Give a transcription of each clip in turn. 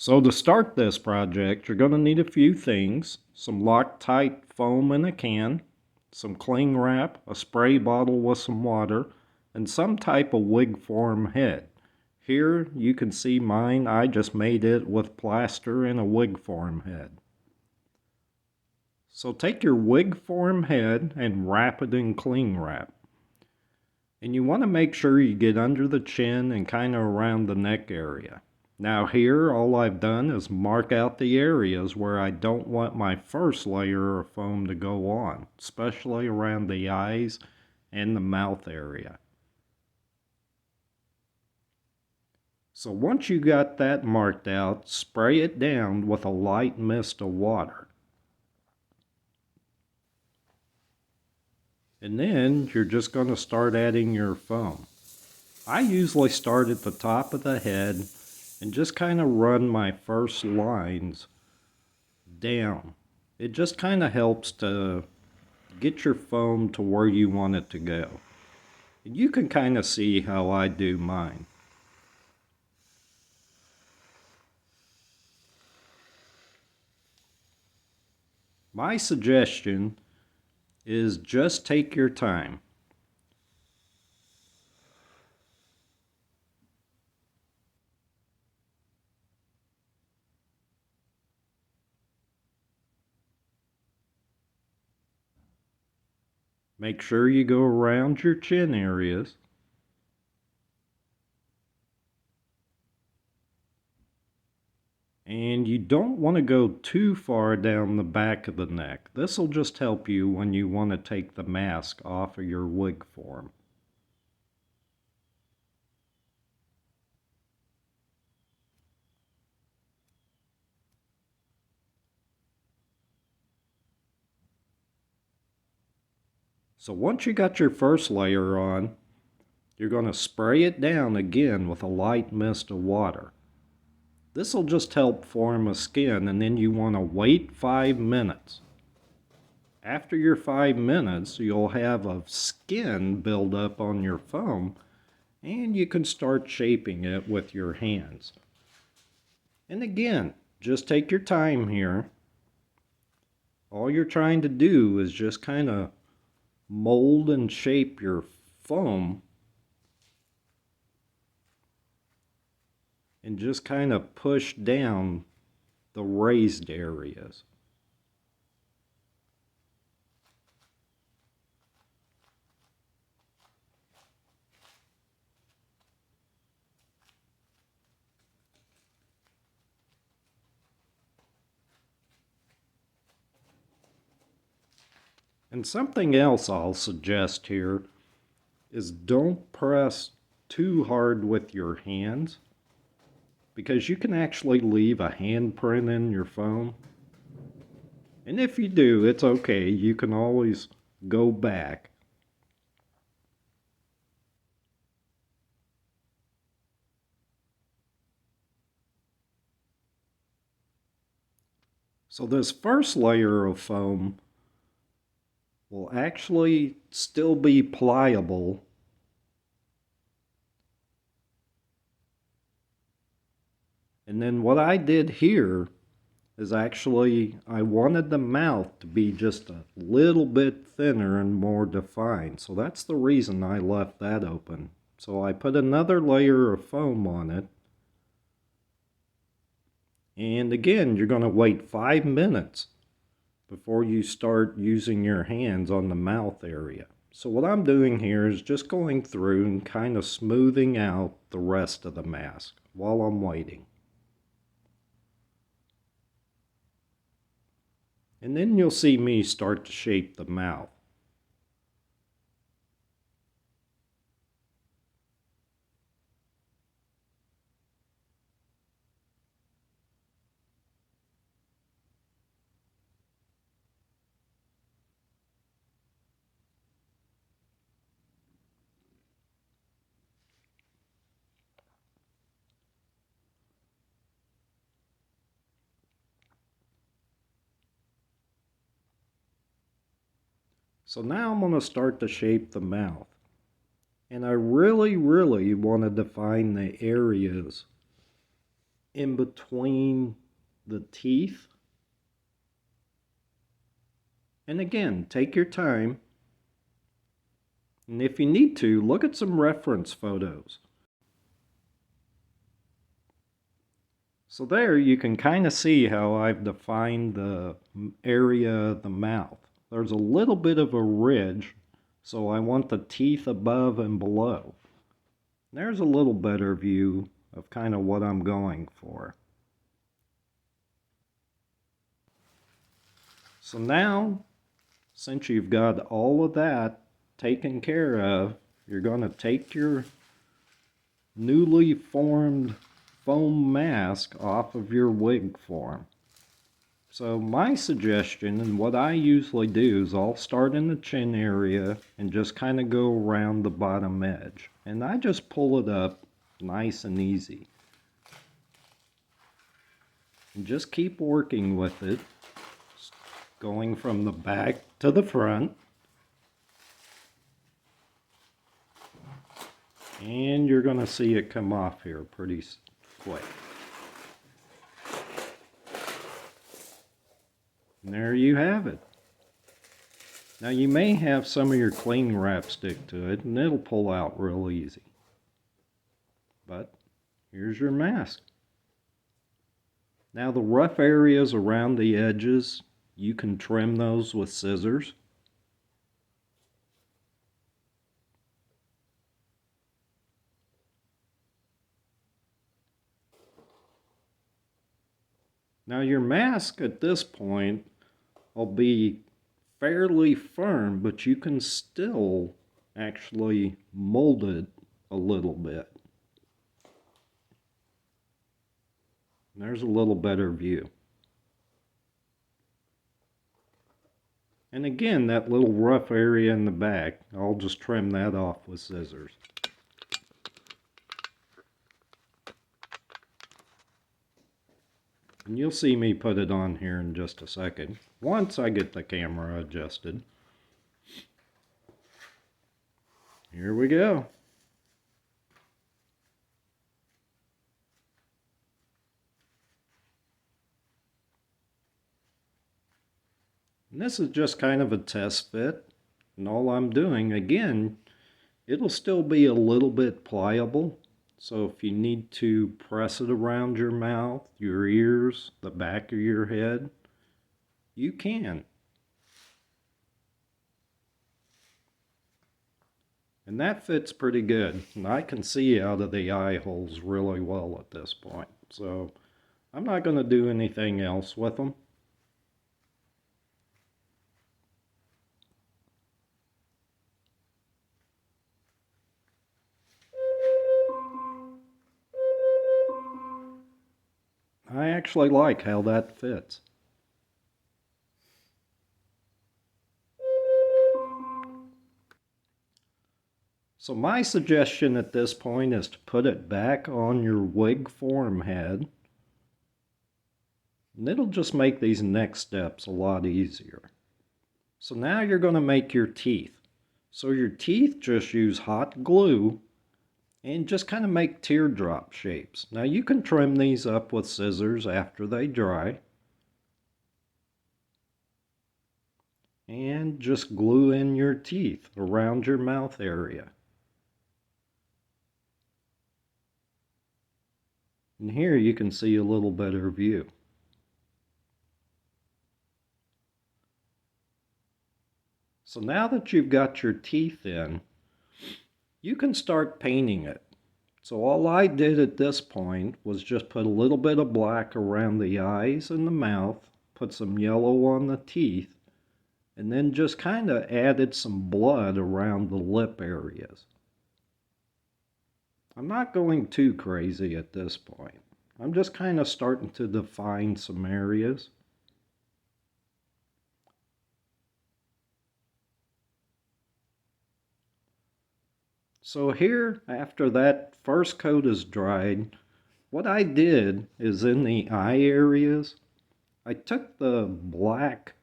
So to start this project, you're going to need a few things: some Loctite foam in a can, some cling wrap, a spray bottle with some water, and some type of wig form head. Here you can see mine. I just made it with plaster and a wig form head. So take your wig form head and wrap it in cling wrap. And you want to make sure you get under the chin and kind of around the neck area. Now here, all I've done is mark out the areas where I don't want my first layer of foam to go on, especially around the eyes and the mouth area. So once you got that marked out, spray it down with a light mist of water. And then you're just going to start adding your foam. I usually start at the top of the head and just kind of run my first lines down. It just kind of helps to get your foam to where you want it to go. And you can kind of see how I do mine. My suggestion is just take your time. Make sure you go around your chin areas. And you don't want to go too far down the back of the neck. This will just help you when you want to take the mask off of your wig form. So once you got your first layer on, you're going to spray it down again with a light mist of water. This will just help form a skin, and then you want to wait 5 minutes. After your 5 minutes, you'll have a skin build up on your foam, and you can start shaping it with your hands. And again, just take your time here. All you're trying to do is just kind of mold and shape your foam and just kind of push down the raised areas. And something else I'll suggest here is don't press too hard with your hands, because you can actually leave a handprint in your foam. And if you do, it's okay. You can always go back. So this first layer of foam will actually still be pliable. And then what I did here is actually I wanted the mouth to be just a little bit thinner and more defined. So that's the reason I left that open. So I put another layer of foam on it. And again, you're going to wait 5 minutes before you start using your hands on the mouth area. So what I'm doing here is just going through and kind of smoothing out the rest of the mask while I'm waiting. And then you'll see me start to shape the mouth. So now I'm going to start to shape the mouth. And I really want to define the areas in between the teeth. And again, take your time. And if you need to, look at some reference photos. So there you can kind of see how I've defined the area of the mouth. There's a little bit of a ridge, so I want the teeth above and below. There's a little better view of kind of what I'm going for. So now, since you've got all of that taken care of, you're going to take your newly formed foam mask off of your wig form. So my suggestion, and what I usually do, is I'll start in the chin area and just kind of go around the bottom edge. And I just pull it up nice and easy. And just keep working with it, going from the back to the front. And you're going to see it come off here pretty quick. And there you have it. Now you may have some of your cling wrap stick to it and it'll pull out real easy. But here's your mask. Now the rough areas around the edges, you can trim those with scissors. Now your mask at this point will be fairly firm, but you can still actually mold it a little bit. And there's a little better view. And again, that little rough area in the back, I'll just trim that off with scissors. And you'll see me put it on here in just a second, once I get the camera adjusted. Here we go. And this is just kind of a test fit. And all I'm doing, again, it'll still be a little bit pliable. So if you need to press it around your mouth, your ears, the back of your head, you can. And that fits pretty good. And I can see out of the eye holes really well at this point. So I'm not going to do anything else with them. I actually like how that fits. So my suggestion at this point is to put it back on your wig form head. And it'll just make these next steps a lot easier. So now you're going to make your teeth. So your teeth, just use hot glue and just kind of make teardrop shapes. Now you can trim these up with scissors after they dry. And just glue in your teeth around your mouth area. And here you can see a little better view. So now that you've got your teeth in, you can start painting it. So all I did at this point was just put a little bit of black around the eyes and the mouth, put some yellow on the teeth, and then just kind of added some blood around the lip areas. I'm not going too crazy at this point. I'm just kind of starting to define some areas. So here, after that first coat is dried, what I did is in the eye areas, I took the black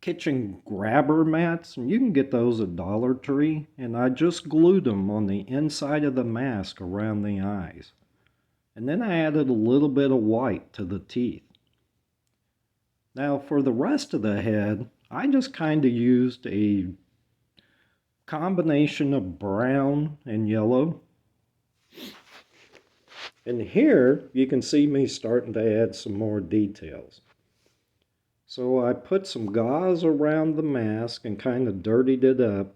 kitchen grabber mats, and you can get those at Dollar Tree, and I just glued them on the inside of the mask around the eyes. And then I added a little bit of white to the teeth. Now for the rest of the head, I just kind of used a combination of brown and yellow. And here you can see me starting to add some more details. So I put some gauze around the mask and kind of dirtied it up.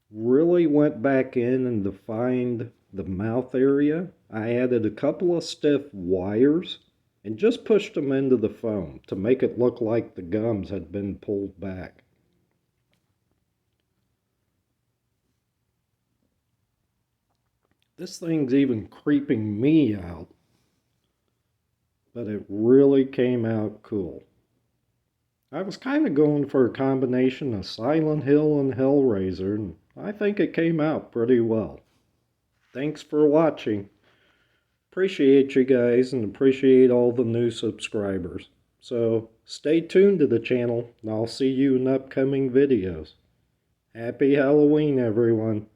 Really went back in and defined the mouth area. I added a couple of stiff wires and just pushed them into the foam to make it look like the gums had been pulled back. This thing's even creeping me out, but it really came out cool. I was kind of going for a combination of Silent Hill and Hellraiser, and I think it came out pretty well. Thanks for watching. Appreciate you guys and appreciate all the new subscribers. So stay tuned to the channel and I'll see you in upcoming videos. Happy Halloween, everyone.